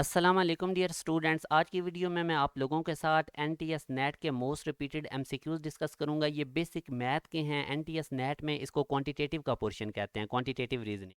अस्सलाम वालेकुम dear students. आज की वीडियो में मैं आप लोगों के साथ एनटीएस नेट के मोस्ट रिपीटेड एमसीक्यूज डिस्कस करूंगा। ये बेसिक मैथ के हैं। एनटीएस नेट में इसको क्वांटिटेटिव का पोर्शन कहते हैं, क्वांटिटेटिव रीजनिंग।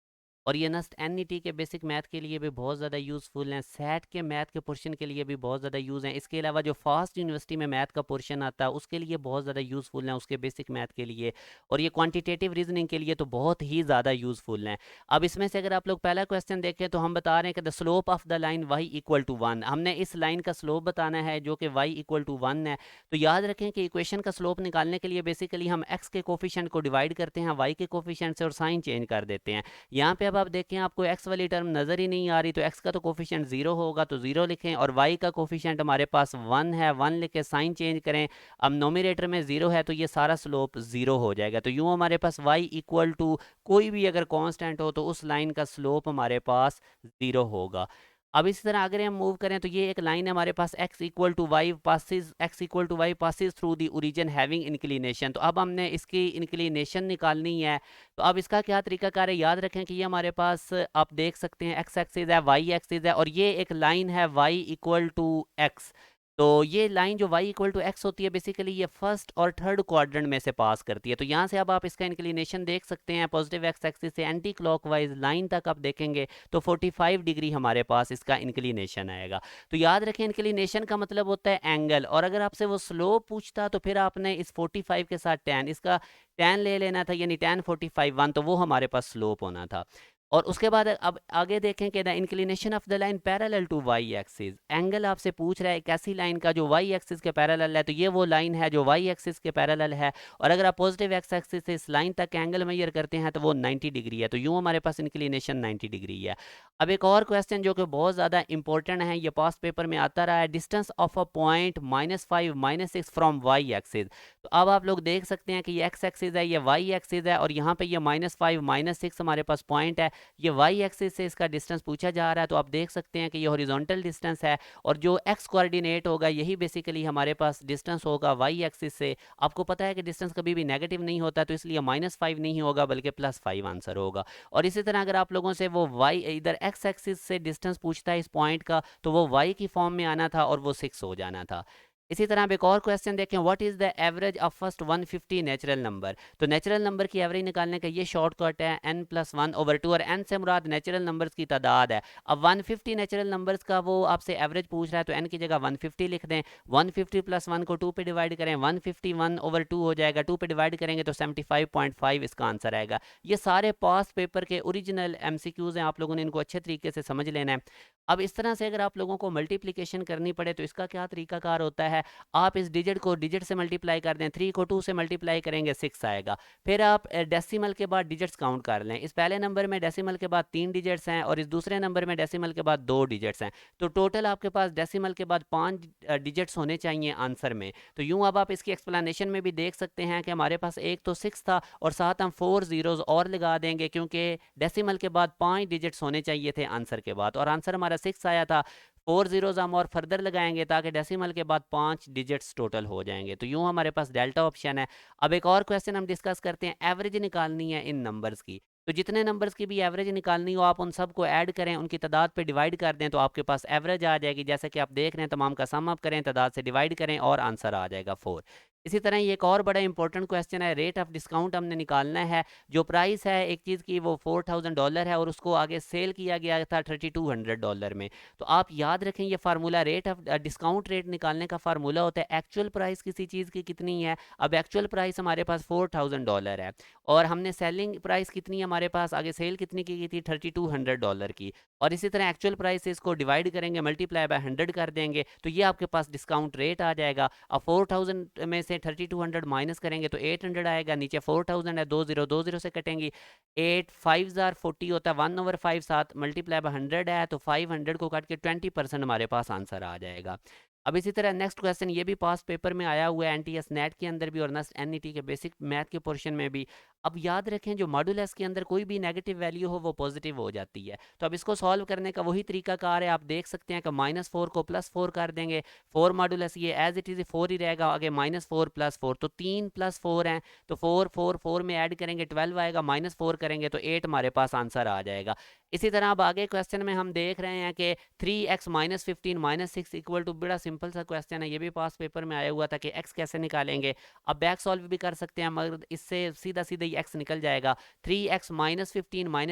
और ये नस्ट एनईटी के बेसिक मैथ के लिए भी बहुत ज़्यादा यूज़फुल हैं। सेट के मैथ के पोर्शन के लिए भी बहुत ज़्यादा यूज़ हैं। इसके अलावा जो फास्ट यूनिवर्सिटी में मैथ का पोर्शन आता है उसके लिए बहुत ज़्यादा यूज़फुल हैं, उसके बेसिक मैथ के लिए। और ये क्वांटिटेटिव रीजनिंग के लिए तो बहुत ही ज़्यादा यूज़फुल हैं। अब इसमें से अगर आप लोग पहला क्वेश्चन देखें तो हम बता रहे हैं कि the slope of the line y equal to 1। हमने इस लाइन का स्लोप बताना है जो कि y इक्वल टू 1 है। तो याद रखें कि इक्वेशन का स्लोप निकालने के लिए बेसिकली हम x के कोफिशिएंट को डिवाइड करते हैं y के कोफिशिएंट से और साइन चेंज कर देते हैं। यहाँ पे अब आप देखें आपको x वाली टर्म नज़र ही नहीं आ रही, तो x का तो कोफिशिएंट 0 होगा तो 0 लिखें, और y का कोफिशिएंट हमारे पास 1 है, 1 लिख के साइन चेंज करें। अब नोमिनेटर में 0 है तो ये सारा स्लोप 0 हो जाएगा। तो यूँ हमारे पास y इक्वल टू कोई भी अगर कांस्टेंट हो तो उस लाइन का स्लोप हमारे पास 0 होगा। अब इसी तरह अगर हम मूव करें तो ये एक लाइन है हमारे पास x equal to Y passes, x equal to Y passes through the origin having inclination. तो अब हमने इसकी इंक्लिनेशन निकालनी है। तो अब इसका क्या तरीकाकार है, याद रखें कि ये हमारे पास आप देख सकते हैं x एक्सिस है, y एक्सिस है, और ये एक लाइन है y इक्वल टू x। तो ये लाइन जो y इक्वल टू एक्स होती है बेसिकली ये फर्स्ट और थर्ड क्वाड्रेंट में से पास करती है। तो यहाँ से अब आप इसका इंक्लिनेशन देख सकते हैं, पॉजिटिव एक्स एक्सिस से एंटी क्लॉकवाइज लाइन तक आप देखेंगे तो 45 डिग्री हमारे पास इसका इंक्लिनेशन आएगा। तो याद रखें इंक्लिनेशन का मतलब होता है एंगल, और अगर आपसे वो स्लोप पूछता तो फिर आपने इस 45 के साथ टैन, इसका टैन ले लेना था, यानी टैन 45 1, तो वो हमारे पास स्लोप होना था। और उसके बाद अब आगे देखें कि the inclination of the line parallel to Y axis. Angle आपसे पूछ रहा है एक ऐसी लाइन का जो वाई एक्सिस के पैरेलल है, तो ये वो लाइन है जो वाई एक्सिस के पैरेलल है। और अगर आप पॉजिटिव एक्स एक्सिस से इस लाइन तक एंगल मेजर करते हैं तो वो 90 डिग्री है। तो यूँ हमारे पास इंक्लिनेशन 90 डिग्री है। अब एक और क्वेश्चन जो कि बहुत ज़्यादा इंपॉर्टेंट है, ये पास्ट पेपर में आता रहा है, distance of a point -5 -6 from Y axis. तो अब आप लोग देख सकते हैं कि ये एक्स एक्सिस है, ये वाई एक्सिस है, और यहाँ पे ये -5 -6 हमारे पास पॉइंट है। ये वाई एक्सिस से इसका डिस्टेंस पूछा जा रहा है, तो आप देख सकते हैं कि ये हॉरिजॉन्टल डिस्टेंस है, और जो एक्स कोऑर्डिनेट होगा यही बेसिकली हमारे पास डिस्टेंस होगा वाई एक्सिस से। आपको पता है कि डिस्टेंस कभी भी नेगेटिव नहीं होता, तो इसलिए -5 नहीं होगा बल्कि +5 आंसर होगा। और इसी तरह अगर आप लोगों से वो वाई इधर एक्स एक्सिस से डिस्टेंस पूछता है इस पॉइंट का, तो वो वाई की फॉर्म में आना था और वो 6 हो जाना था। इसी तरह आप एक और क्वेश्चन देखें, what is the average of first 150 natural number. तो नेचुरल नंबर की एवरेज निकालने का ये शॉर्टकट है n+1/2, और n से मुराद नेचुरल नंबर्स की तादाद है। अब 150 नेचुरल नंबर्स का वो आपसे एवरेज पूछ रहा है, तो n की जगह 150 लिख दें। 150 + 1 को 2 पे डिवाइड करें, 151/2 हो जाएगा। 2 पे डिवाइड करेंगे तो 75.5 इसका आंसर आएगा। ये सारे पास पेपर के ओरिजिनल एमसीक्यूज हैं, आप लोगों ने इनको अच्छे तरीके से समझ लेना है। अब इस तरह से अगर आप लोगों को मल्टीप्लिकेशन करनी पड़े तो इसका क्या तरीकाकार होता है, आप इस डिजिट को डिजिट से मल्टीप्लाई कर दें, 3 को 2 से मल्टीप्लाई करेंगे 6 आएगा। फिर आप डेसिमल के बाद डिजिट्स काउंट कर लें। इस पहले नंबर में डेसिमल के बाद 3 डिजिट्स हैं, और इस दूसरे नंबर में डेसिमल के बाद 2 डिजिट्स हैं। तो टोटल आपके पास डेसिमल के बाद 5 डिजिट्स होने चाहिए आंसर में। तो यूँ अब आप इसकी एक्सप्लेनेशन में भी देख सकते हैं कि हमारे पास एक तो 6 था, और साथ हम 4 जीरोज और लगा देंगे, क्योंकि डेसिमल के बाद 5 डिजिट्स होने चाहिए थे आंसर के बाद, और आंसर हमारा 6 आया था। 4 जीरोज हम और फर्दर लगाएंगे ताकि डेसिमल के बाद 5 डिजिट्स टोटल हो जाएंगे। तो यूँ हमारे पास डेल्टा ऑप्शन है। अब एक और क्वेश्चन हम डिस्कस करते हैं, एवरेज निकालनी है इन नंबर्स की। तो जितने नंबर्स की भी एवरेज निकालनी हो आप उन सबको ऐड करें, उनकी तादाद पे डिवाइड कर दें, तो आपके पास एवरेज आ जाएगी। जैसे कि आप देख रहे हैं, तमाम का सम अप करें, तादाद से डिवाइड करें, और आंसर आ जाएगा 4। इसी तरह ये एक और बड़ा इंपॉर्टेंट क्वेश्चन है, रेट ऑफ डिस्काउंट हमने निकालना है। जो प्राइस है एक चीज़ की वो $4000 है, और उसको आगे सेल किया गया था $3200 में। तो आप याद रखें ये formula, rate of discount rate निकालने का फार्मूला होता है एक्चुअल प्राइस किसी चीज़ की कितनी है। अब एक्चुअल प्राइस हमारे पास $4000 है, और हमने सेलिंग प्राइस कितनी है हमारे पास, आगे सेल कितनी की थी $3200 की। और इसी तरह एक्चुअल प्राइस से इसको डिवाइड करेंगे, मल्टीप्लाई बाय 100 कर देंगे, तो ये आपके पास डिस्काउंट रेट आ जाएगा। अब 4000 में से 3200 माइनस करेंगे तो 800 आएगा, नीचे 4000 है, 20 से कटेंगी, 8 5 40 होता है, 1/5 साथ मल्टीप्लाई बाय 100 है, तो 500 को काट के 20% हमारे पास आंसर आ जाएगा। अब इसी तरह नेक्स्ट क्वेश्चन ये भी पास पेपर में आया हुआ है, एनटीएस नेट के अंदर भी और नेक्स्ट एनईटी के बेसिक मैथ के पोर्शन में भी। अब याद रखें जो मॉडुलस के अंदर कोई भी नेगेटिव वैल्यू हो वो पॉजिटिव हो जाती है। तो अब इसको सॉल्व करने का वही तरीका कार है, आप देख सकते हैं कि -4 को +4 कर देंगे, 4 मॉडुलस ये एज इट इज़ 4 ही रहेगा, आगे -4 +4 तो 3 + 4 हैं, तो 4 4 4 में ऐड करेंगे 12 आएगा, -4 करेंगे तो 8 हमारे पास आंसर आ जाएगा। इसी तरह अब आगे क्वेश्चन में हम देख रहे हैं कि 3x - 15 - 6 इक्वल टू, बड़ा सिंपल सा क्वेश्चन है, ये भी पास पेपर में आया हुआ था कि x कैसे निकालेंगे। अब बैक सॉल्व भी कर सकते हैं मगर इससे सीधा सीधा ही x निकल जाएगा। 3x - 15 -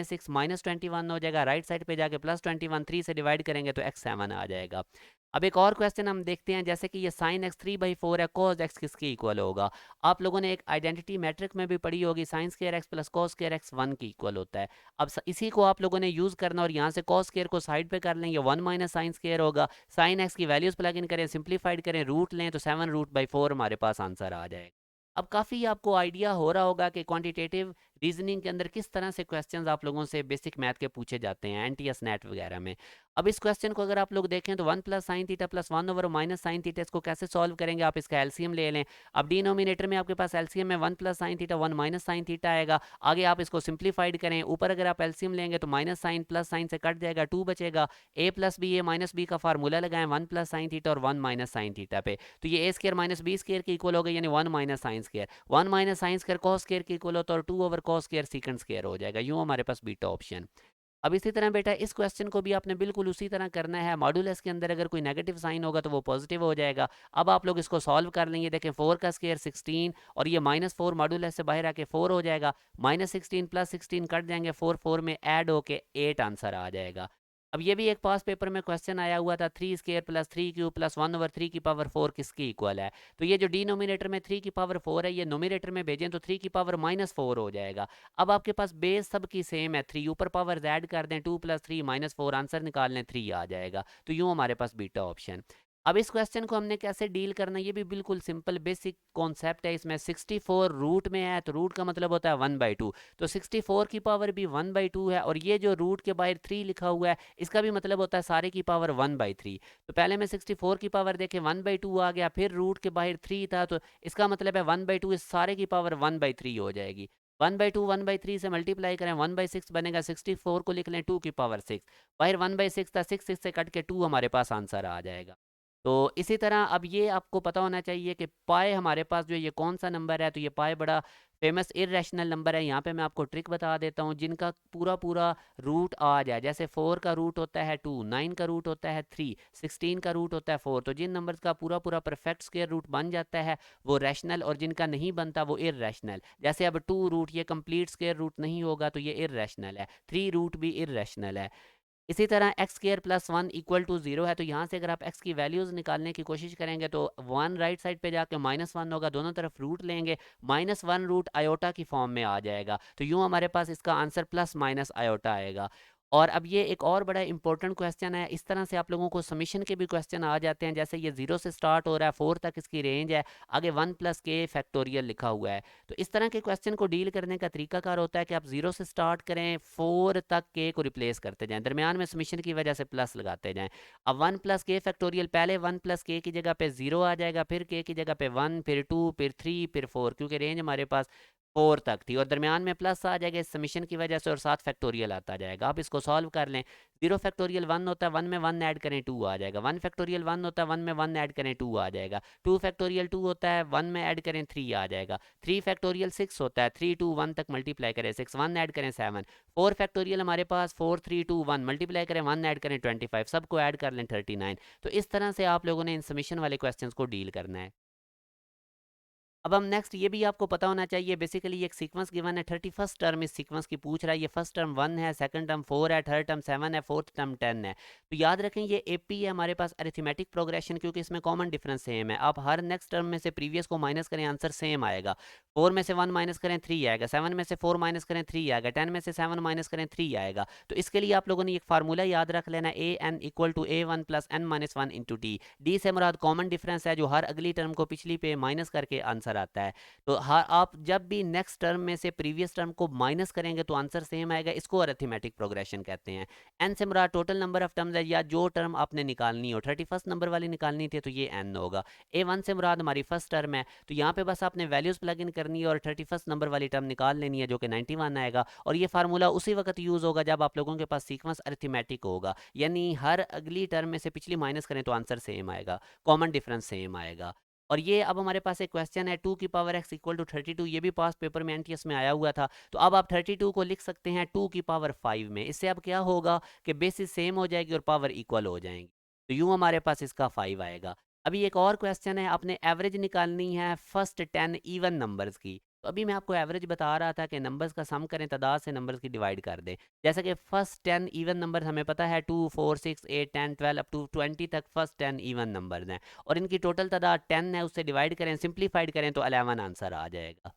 6 -21 हो जाएगा, राइट साइड पे जाके +21 3 से डिवाइड करेंगे तो x 7 आ जाएगा। अब एक और क्वेश्चन हम देखते हैं, जैसे कि ये sin x 3/4 है, cos x किसके इक्वल होगा। आप लोगों ने एक आइडेंटिटी मैट्रिक में भी पढ़ी होगी, sin square x plus cos square x 1 के इक्वल होता है। अब इसी को आप लोगों ने यूज़ करना और यहाँ से cos स्क्वायर को साइड पे कर लेंगे, 1 माइनस साइन स्क्वायर होगा। sin x की वैल्यूज़ प्लग इन करें, सिंप्लीफाइड करें, रूट लें तो 7√/4 हमारे पास आंसर आ जाएगा। अब काफ़ी आपको आइडिया हो रहा होगा कि क्वांटिटेटिव रीजनिंग के अंदर किस तरह से क्वेश्चंस आप लोगों से बेसिक मैथ के पूछे जाते हैं एनटीएस नेट वगैरह में। अब इस क्वेश्चन को अगर आप लोग देखें तो 1 + sin theta + 1 over minus sine theta, इसको कैसे सॉल्व करेंगे, आप इसका एलसीएम ले लें। अब डिनोमिनेटर में आपके पास एलसीएम में 1 + sin theta 1 minus sine theta आएगा, आगे आप इसको सिंप्लीफाइड करें, ऊपर अगर आप एलसीएम लेंगे तो माइनस साइन प्लस साइन से कट जाएगा, 2 बचेगा। a + b a - b का फार्मूला लगाएं 1 + sin थीटा और 1 माइनस साइन थीटा पे, तो ये a² - b² के इक्वल हो गया, यानी 1 minus sine square, 1 minus sine square cos square के इक्वल होता है और 2 over cos square second square हो जाएगा। यूं हमारे पास बीटा ऑप्शन। अब इसी तरह बेटा इस क्वेश्चन को भी आपने बिल्कुल उसी तरह करना है, मॉड्यूलस के अंदर अगर कोई नेगेटिव साइन होगा तो वो पॉजिटिव हो जाएगा। अब आप लोग इसको सॉल्व कर लेंगे, देखें 4 का स्क्वायर 16 और ये -4 मॉड्यूलस से बाहर आके 4 हो जाएगा, -16 + 16 कट जाएंगे, 4 4 में ऐड होके 8 आंसर आ जाएगा। अब ये भी एक पास पेपर में क्वेश्चन आया हुआ था, 3 स्क्वायर + 3 क्यूब + 1 ओवर 3 की पावर 4 किसकी इक्वल है। तो ये जो डिनोमिनेटर में 3 की पावर 4 है, ये नोमिनेटर में भेजें तो 3 की पावर -4 हो जाएगा। अब आपके पास बेस सबकी सेम है, 3 ऊपर पावर ऐड कर दें, 2 + 3 -4 आंसर निकाल लें, 3 आ जाएगा। तो यूं हमारे पास बीटा ऑप्शन। अब इस क्वेश्चन को हमने कैसे डील करना है, ये भी बिल्कुल सिंपल बेसिक कॉन्सेप्ट है। इसमें 64 रूट में है तो रूट का मतलब होता है 1/2, तो 64 की पावर भी 1/2 है, और ये जो रूट के बाहर 3 लिखा हुआ है इसका भी मतलब होता है सारे की पावर 1/3। तो पहले मैं 64 की पावर देखें 1/2 आ गया, फिर रूट के बाहर 3 था तो इसका मतलब है 1/2 इस सारे की पावर 1/3 हो जाएगी। 1/2 1/3 से मल्टीप्लाई करें 1/6 बनेगा, 64 को लिख लें 2 की पावर 6, बाहर 1/6 था, 6 6 से कट के 2 हमारे पास आंसर आ जाएगा। तो इसी तरह अब ये आपको पता होना चाहिए कि पाए हमारे पास जो ये कौन सा नंबर है, तो ये पाए बड़ा फेमस इरेशनल नंबर है। यहाँ पे मैं आपको ट्रिक बता देता हूँ जिनका पूरा पूरा रूट आ जाए, जैसे 4 का रूट होता है 2, 9 का रूट होता है 3, 16 का रूट होता है 4, तो जिन नंबर्स का पूरा पूरा परफेक्ट स्क्वायर रूट बन जाता है वो रैशनल, और जिनका नहीं बनता वो इरेशनल। जैसे अब 2 रूट ये कंप्लीट स्क्वायर रूट नहीं होगा तो ये इरेशनल है, 3 रूट भी इरेशनल है। इसी तरह X square plus 1 equal to 0 है, तो यहाँ से अगर आप x की वैल्यूज़ निकालने की कोशिश करेंगे तो 1 राइट साइड पे जाके -1 होगा, दोनों तरफ रूट लेंगे, -1 रूट आयोटा की फॉर्म में आ जाएगा, तो यूँ हमारे पास इसका आंसर प्लस माइनस आयोटा आएगा। और अब ये एक और बड़ा इंपॉर्टेंट क्वेश्चन है, इस तरह से आप लोगों को समीशन के भी क्वेश्चन आ जाते हैं, जैसे ये 0 से स्टार्ट हो रहा है, 4 तक इसकी रेंज है, आगे 1 + k फैक्टोरियल लिखा हुआ है। तो इस तरह के क्वेश्चन को डील करने का तरीकाकार होता है कि आप 0 से स्टार्ट करें, 4 तक k को रिप्लेस करते जाएं, दरमियान में समीशन की वजह से प्लस लगाते जाएं। अब 1 + k फैक्टोरियल, पहले 1 + k की जगह पे 0 आ जाएगा, फिर k की जगह पे 1, फिर 2, फिर 3, फिर 4, क्योंकि रेंज हमारे पास 4 तक थी, और दरमियान में प्लस आ जाएगा इस समीशन की वजह से, और साथ फैक्टोरियल आता जाएगा। आप इसको सॉल्व कर लें, 0 फैक्टोरियल 1 होता है, 1 में 1 ऐड करें 2 आ जाएगा, 1 फैक्टोरियल 1 होता है, 1 में 1 ऐड करें 2 आ जाएगा, 2 फैक्टोरियल 2 होता है, 1 में ऐड करें 3 आ जाएगा, 3 फैक्टोरियल 6 होता है, 3 2 1 तक मल्टीप्लाई करें 6, 1 ऐड करें 7, 4 फैक्टोरियल हमारे पास 4 3 2 1 मल्टीप्लाई करें 1 ऐड करें 25, सबको ऐड कर लें 39। तो इस तरह से आप लोगों ने इन समीशन वाले क्वेश्चंस को डील करना है। अब हम नेक्स्ट, ये भी आपको पता होना चाहिए, बेसिकली एक सीक्वेंस गिवन है, 31st टर्म इस सीक्वेंस की पूछ रहा है, ये फर्स्ट टर्म 1 है, सेकंड टर्म 4 है, थर्ड टर्म 7 है, फोर्थ टर्म 10 है। तो याद रखें ये एपी है हमारे पास अरिथमेटिक प्रोग्रेशन, क्योंकि इसमें कॉमन डिफरेंस सेम है। आप हर नेक्स्ट टर्म में से प्रीवियस को माइनस करें, आंसर सेम आएगा। 4 में से 1 माइनस करें 3 आएगा, 7 में से 4 माइनस करें 3 आएगा, 10 में से 7 माइनस करें 3 आएगा। तो इसके लिए आप लोगों ने एक फार्मूला याद रख लेना, a n equal to A1 + n - 1 into d. D से मुराद कॉमन डिफरेंस है, जो हर अगली टर्म को पिछली पे माइनस करके आंसर आंसर आता है। तो हाँ, आप जब भी नेक्स्ट टर्म में से प्रीवियस टर्म को माइनस करेंगे तो आंसर सेम आएगा, इसको अरिथमेटिक प्रोग्रेशन कहते हैं। एन से मुराद टोटल नंबर ऑफ टर्म्स है, या जो टर्म आपने निकालनी हो, 31st नंबर वाली निकालनी थी तो ये एन होगा। A1 से मुराद हमारी फर्स्ट टर्म है, तो यहाँ पे बस आपने वैल्यूज प्लग इन करनी है और 31st नंबर वाली टर्म निकाल लेनी है जो कि 91 आएगा। और ये फार्मूला उसी वक्त यूज होगा जब आप लोगों के पास सीक्वेंस अरिथमेटिक होगा, यानी हर अगली टर्म में से पिछली माइनस करें तो आंसर सेम आएगा, कॉमन डिफरेंस सेम आएगा। और ये अब हमारे पास एक क्वेश्चन है 2 की पावर x इक्वल टू 32, ये भी पास्ट पेपर में एनटीएस में आया हुआ था। तो अब आप 32 को लिख सकते हैं 2 की पावर 5 में। इससे अब क्या होगा कि बेसिस सेम हो जाएगी और पावर इक्वल हो जाएंगी, तो यूं हमारे पास इसका 5 आएगा। अभी एक और क्वेश्चन है, आपने एवरेज निकालनी है फर्स्ट 10 इवन नंबर्स की। तो अभी मैं आपको एवरेज बता रहा था कि नंबर्स का सम करें, तादाद से नंबर्स की डिवाइड कर दें। जैसे कि फर्स्ट 10 इवन नंबर्स हमें पता है 2 4 6 8 10 12 अप टू 20 तक फर्स्ट 10 इवन नंबर्स हैं, और इनकी टोटल तादाद 10 है, उससे डिवाइड करें, सिंप्लीफाइड करें तो 11 आंसर आ जाएगा।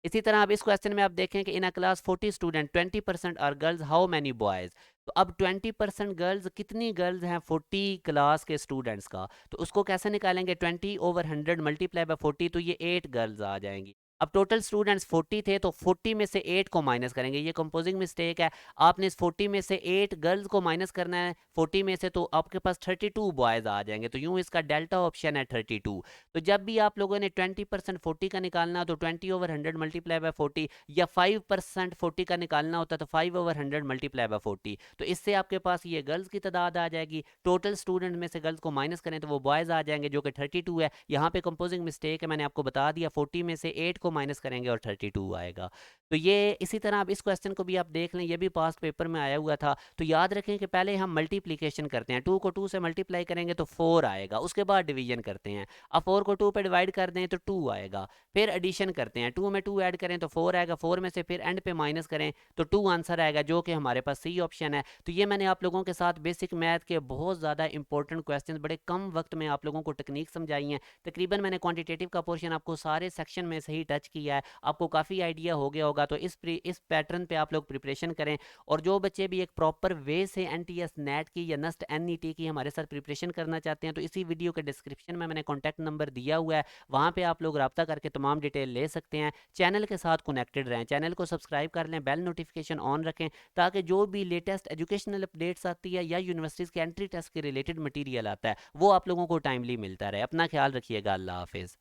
इसी तरह अब इस क्वेश्चन में आप देखें कि in a class 40 student 20% are girls, how many boys. तो अब 20% गर्ल्स, कितनी गर्ल्स हैं 40 क्लास के स्टूडेंट्स का, तो उसको कैसे निकालेंगे, 20/100 मल्टीप्लाई बाय 40, तो ये 8 गर्ल्स आ जाएंगी। अब टोटल स्टूडेंट्स 40 थे, तो 40 में से 8 को माइनस करेंगे, ये कंपोजिंग मिस्टेक है। आपने इस 40 में से 8 गर्ल्स को माइनस करना है 40 में से, तो आपके पास 32 बॉयज आ जाएंगे, तो यूं इसका डेल्टा ऑप्शन है 32। तो जब भी आप लोगों ने 20% 40 का निकालना तो 20/100 मल्टीप्लाई बाय 40, या 5% 40 का निकालना होता तो 5/100 मल्टीप्लाई बाय 40। तो इससे आपके पास ये गर्ल्स की तादाद आ जाएगी। टोटल स्टूडेंट में से गर्ल्स को माइनस करें तो वो बॉयज आ जाएंगे जो कि 32 है। यहाँ पे कंपोजिंग मिस्टेक है, मैंने आपको बता दिया, 40 में से 8 को माइनस करेंगे और 32 आएगा। तो ये इसी तरह आप इस क्वेश्चन को भी आप देख लें, ये भी पास्ट पेपर में आया हुआ था। तो याद रखें कि पहले हम मल्टीप्लीकेशन करते हैं, 2 को 2 से मल्टीप्लाई करेंगे तो 4 आएगा, उसके बाद डिवीजन करते हैं। अब 4 को 2 पे डिवाइड कर दें तो 2 आएगा, फिर एडिशन करते हैं, 2 में 2 ऐड करें तो 4 आएगा, 4 में से फिर एंड पे माइनस करें तो 2 आंसर आएगा, जो कि हमारे पास सी ऑप्शन है। तो ये मैंने आप लोगों के साथ बेसिक मैथ के बहुत ज़्यादा इंपॉर्टेंट क्वेश्चन बड़े कम वक्त में आप लोगों को टेक्निक समझाई हैं। तकरीबन मैंने क्वांटिटेटिव का पोर्शन आपको सारे सेक्शन में सही टच किया है, आपको काफ़ी आइडिया हो गया होगा। तो इस पैटर्न पे आप लोग प्रिपरेशन करें। और जो बच्चे भी एक प्रॉपर वे से एनटीएस नेट की या नस्ट एनईटी की हमारे साथ प्रिपरेशन करना चाहते हैं, तो इसी वीडियो के डिस्क्रिप्शन में मैंने कॉन्टैक्ट नंबर दिया हुआ है, वहाँ पे आप लोग रब्ता करके तमाम डिटेल ले सकते हैं। चैनल के साथ कनेक्टेड रहें, चैनल को सब्सक्राइब कर लें, बेल नोटिफिकेशन ऑन रखें, ताकि जो भी लेटेस्ट एजुकेशनल अपडेट्स आती है या यूनिवर्सिटीज़ के एंट्री टेस्ट के रिलेटेड मटीरियल आता है वो आप लोगों को टाइमली मिलता रहे। अपना ख्याल रखिएगा, अल्लाह हाफिज़।